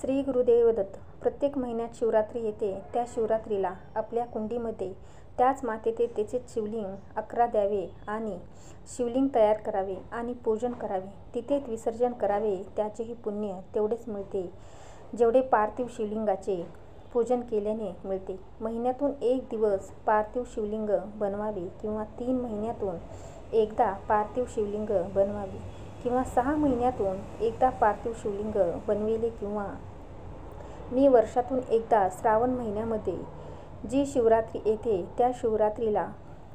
श्री गुरुदेव दत्त. प्रत्येक महिन्यात शिवरात्री येते. त्या शिवरात्रीला आपल्या कुंडीमध्ये त्याच मातेचे तेचेच शिवलिंग 11 द्यावे आणि शिवलिंग तयार करावे आणि पूजन करावे. तिथेच विसर्जन करावे. त्याचेही पुण्य तेवढेच मिळते जेवढे पार्थिव शिवलिंगाचे पूजन केल्याने मिळते. महिन्यातून एक दिवस पार्थिव शिवलिंग बनवावे किंवा 3 महिन्यातून एकदा पार्थिव शिवलिंग बनवावे किंवा 6 महिन्यातून एकदा पार्थिव शिवलिंग बनवेले किंवा मी वर्षातून एकदा श्रावण महिन्यामध्ये जी शिवरात्री येते त्या शिवरात्रीला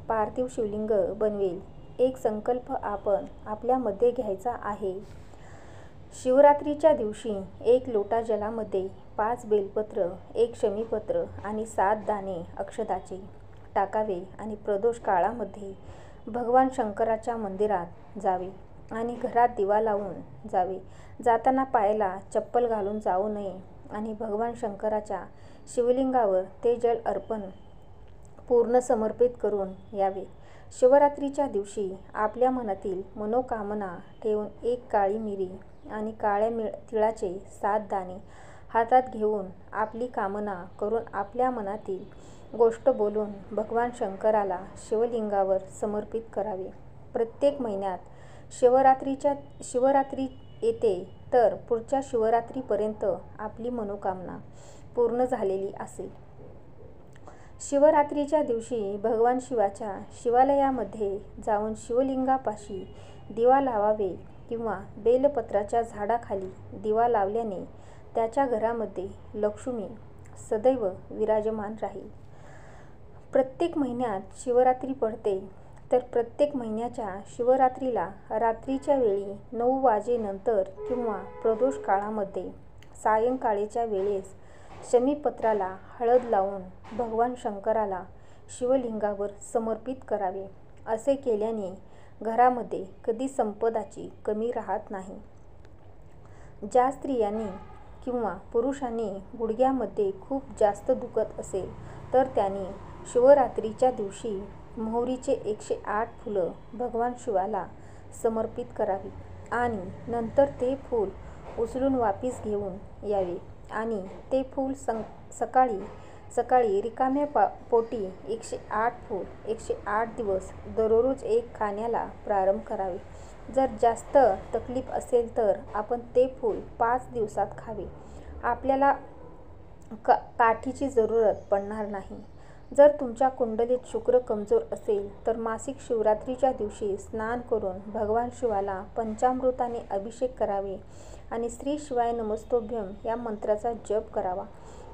पार्थिव शिवलिंग बनवेल. एक संकल्प आपण आपल्यामध्ये घ्यायचा आहे. शिवरात्रीच्या दिवशी 1 लोटा जलामध्ये 5 बेलपत्र, 1 शमीपत्र आणि 7 दाणे अक्षताचे टाकावे आणि प्रदोष काळामध्ये भगवान शंकराच्या मंदिरात जावे आणि घरात दिवा लावून जावे. जाताना पायाला चप्पल घालून जाऊ नये आणि भगवान शंकराच्या शिवलिंगावर ते जल अर्पण पूर्ण समर्पित करून यावे. शिवरात्रीच्या दिवशी आपल्या मनातील मनोकामना ठेवून 1 काळी मिरी आणि काळ्या तिळाचे 7 दाणे हातात घेऊन आपली कामना करून आपल्या मनातील गोष्ट बोलून भगवान शंकराला शिवलिंगावर समर्पित करावे. प्रत्येक महिन्यात शिवरात्री येते तर पुढच्या शिवरात्रीपर्यंत आपली मनोकामना पूर्ण झालेली असेल. शिवरात्रीच्या दिवशी भगवान शिवाच्या शिवालयामध्ये जाऊन शिवलिंगापाशी दिवा लावावे किंवा बेलपत्राच्या झाडाखाली दिवा लावल्याने त्याच्या घरामध्ये लक्ष्मी सदैव विराजमान राहील. प्रत्येक महिन्यात शिवरात्री पडते तर प्रत्येक महिन्याच्या शिवरात्रीला रात्रीच्या वेळी 9 वाजेनंतर किंवा प्रदोष काळामध्ये सायंकाळच्या वेळेस शमीपत्राला हळद लावून भगवान शंकराला शिवलिंगावर समर्पित करावे. असे केल्याने घरामध्ये कधी संपदाची कमी राहत नाही. ज्या स्त्रियांनी किंवा पुरुषांनी गुडघ्यामध्ये खूप जास्त दुखत असेल तर त्यांनी शिवरात्रीच्या दिवशी मोहरीचे 108 फुलं भगवान शिवाला समर्पित करावी आणि नंतर ते फूल उचलून वापस घेऊन यावे आणि ते फूल सकाळी रिकाम्या पोटी 108 फूल 108 दिवस दररोज 1 खाण्याला प्रारंभ करावे. जर जास्त तकलीफ असेल तर आपण ते फूल 5 दिवसात खावे. आपल्याला काठीची जरूरत पडणार नाही. जर तुमच्या कुंडलीत शुक्र कमजोर असेल तर मासिक शिवरात्रीच्या दिवशी स्नान करून भगवान शिवाला पंचामृताने अभिषेक करावे आणि श्री शिवाय नमस्तोभ्यम या मंत्राचा जप करावा.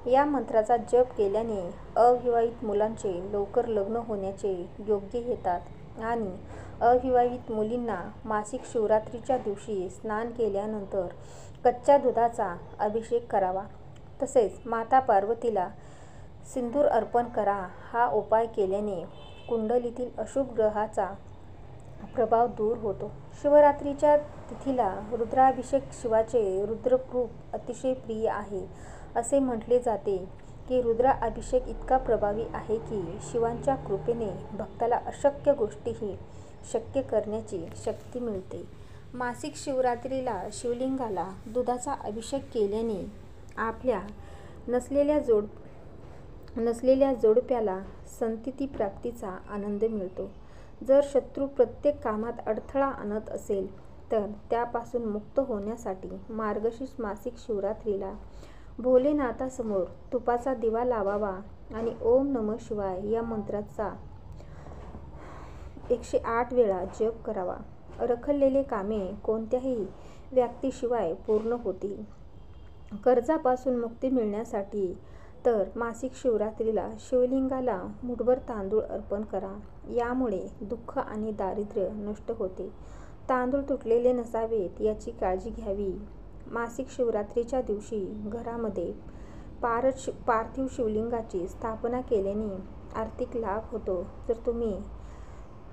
या मंत्राचा जप केल्याने अविवाहित मुलांचे लवकर लग्न होण्याचे योग्य येतात आणि अविवाहित मुलींना मासिक शिवरात्रीच्या दिवशी स्नान केल्यानंतर कच्च्या दुधाचा अभिषेक करावा. तसेच माता पार्वतीला सिंदूर अर्पण करा. हा उपाय केल्याने कुंडलीतील अशुभ ग्रहाचा प्रभाव दूर होतो. शिवरात्रीच्या तिथीला रुद्राभिषेक शिवाचे रुद्ररूप अतिशय प्रिय आहे. असे म्हटले जाते की रुद्राभिषेक इतका प्रभावी आहे की शिवांच्या कृपेने भक्ताला अशक्य गोष्टीही शक्य करण्याची शक्ती मिळते. मासिक शिवरात्रीला शिवलिंगाला दुधाचा अभिषेक केल्याने आपल्या नसलेल्या जोडप्याला संतती प्राप्तीचा आनंद मिळतो. जर शत्रू प्रत्येक कामात अडथळा आणत असेल तर त्यापासून मुक्त होण्यासाठी मार्गशीर्ष मासिक शिवरात्रीला भोलेनाथासमोर तुपाचा दिवा लावावा आणि ओम नमः शिवाय या मंत्राचा 108 वेळा जप करावा. रखडलेले कामे कोणत्याही व्यक्तीशिवाय पूर्ण होतील. कर्जापासून मुक्ती मिळण्यासाठी तर मासिक शिवरात्रीला शिवलिंगाला मुठभर तांदूळ अर्पण करा. यामुळे दुःख आणि दारिद्र्य नष्ट होते. तांदूळ तुटलेले नसावेत याची काळजी घ्यावी. मासिक शिवरात्रीच्या दिवशी घरामध्ये पार्थिव शिवलिंगाची स्थापना केल्याने आर्थिक लाभ होतो. जर तुम्ही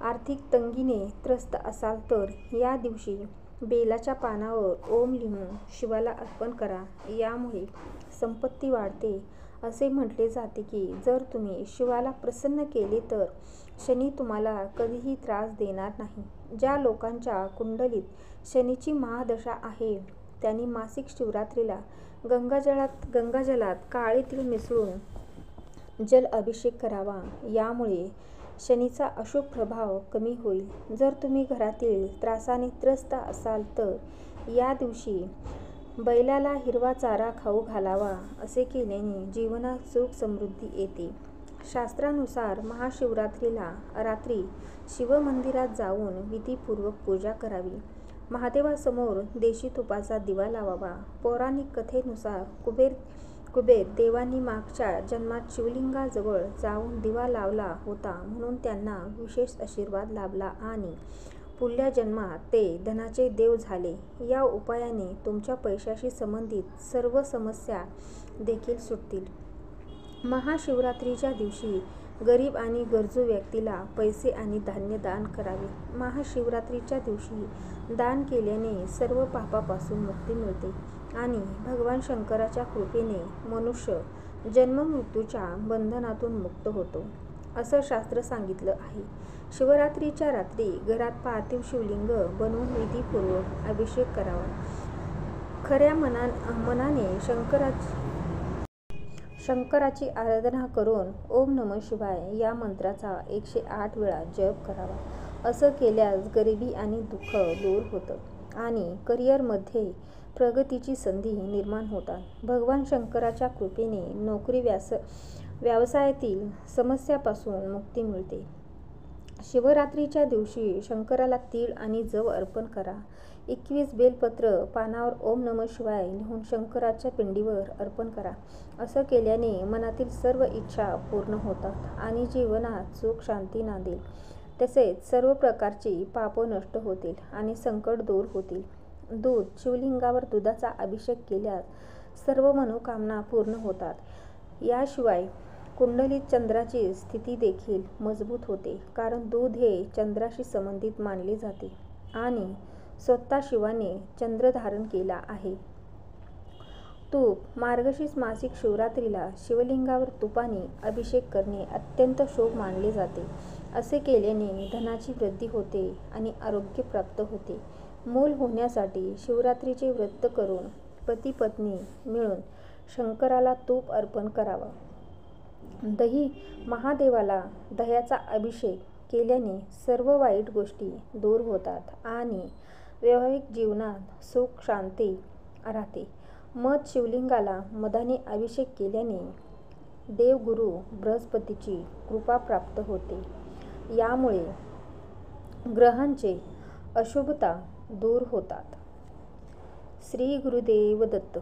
आर्थिक तंगीने त्रस्त असाल तर या दिवशी बेलाच्या पानावर ओम लिहून शिवाला अर्पण करा. यामुळे संपत्ती वाढते. असे म्हटले जाते की जर तुम्ही शिवाला प्रसन्न केले तर शनी तुम्हाला कधीही त्रास देणार नाही. ज्या लोकांच्या कुंडलीत शनीची महादशा आहे त्यांनी मासिक शिवरात्रीला गंगाजलात काळे तीळ मिसळून जल अभिषेक करावा. यामुळे शनीचा अशुभ प्रभाव कमी होईल. जर तुम्ही घरातील त्रासाने त्रस्त असाल तर या दिवशी बैलाला हिरवा चारा खाऊ घालावा. असे केल्याने जीवनात सुख समृद्धी येते. शास्त्रानुसार महाशिवरात्रीला रात्री शिवमंदिरात जाऊन विधीपूर्वक पूजा करावी. महादेवासमोर देशी तुपाचा दिवा लावावा. पौराणिक कथेनुसार कुबेर देवांनी मागच्या जन्मात शिवलिंगाजवळ जाऊन दिवा लावला होता, म्हणून त्यांना विशेष आशीर्वाद लाभला आणि पुढल्या जन्मात ते धनाचे देव झाले. या उपायाने तुमच्या पैशाशी संबंधित सर्व समस्या देखील सुटतील. महाशिवरात्रीच्या दिवशी गरीब आणि गरजू व्यक्तीला पैसे आणि धान्य दान करावे. महाशिवरात्रीच्या दिवशी दान केल्याने सर्व पापापासून मुक्ती मिळते आणि भगवान शंकराच्या कृपेने मनुष्य जन्ममृत्यूच्या बंधनातून मुक्त होतो, असं शास्त्र सांगितलं आहे. शिवरात्रीच्या रात्री घरात पार्थिव शिवलिंग बनवून विधीपूर्वक अभिषेक करावा. खऱ्या मनाने शंकराची आराधना करून ओम नमः शिवाय या मंत्राचा 108 वेळा जप करावा. असं केल्यास गरिबी आणि दुःख दूर होतं आणि करिअरमध्ये प्रगतीची संधी निर्माण होतात. भगवान शंकराच्या कृपेने नोकरी व्यवसायातील समस्यापासून मुक्ती मिळते. शिवरात्रीच्या दिवशी शंकराला तीळ आणि जव अर्पण करा. 21 बेलपत्र पानावर ओम नमः शिवाय लिहून शंकराच्या पिंडीवर अर्पण करा. असं केल्याने मनातील सर्व इच्छा पूर्ण होतात आणि जीवनात सुख शांती नांदेल. तसेच सर्व प्रकारची पापं नष्ट होतील आणि संकट दूर होतील. शिवलिंगावर दुधाचा अभिषेक केल्यास सर्व मनोकामना पूर्ण होतात. याशिवाय कुंडलीत चंद्राची स्थिती देखील मजबूत होते, कारण दूध हे चंद्राशी संबंधित मानले जाते आणि स्वतः शिवाने चंद्र धारण केला आहे. तूप मार्गशीर्ष मासिक शिवरात्रीला शिवलिंगावर तुपाने अभिषेक करणे अत्यंत शुभ मानले जाते. असे केल्याने धनाची वृद्धी होते आणि आरोग्य प्राप्त होते. मूल होण्यासाठी शिवरात्रीचे व्रत करून पती पत्नी मिळून शंकराला तूप अर्पण करावा. महादेवाला दह्याचा अभिषेक केल्याने सर्व वाईट गोष्टी दूर होतात आणि वैवाहिक जीवनात सुख शांती राहते. शिवलिंगाला मधाने अभिषेक केल्याने देवगुरु बृहस्पतीची कृपा प्राप्त होते. यामुळे ग्रहांचे अशुभता दूर होतात. श्री गुरुदेव दत्त.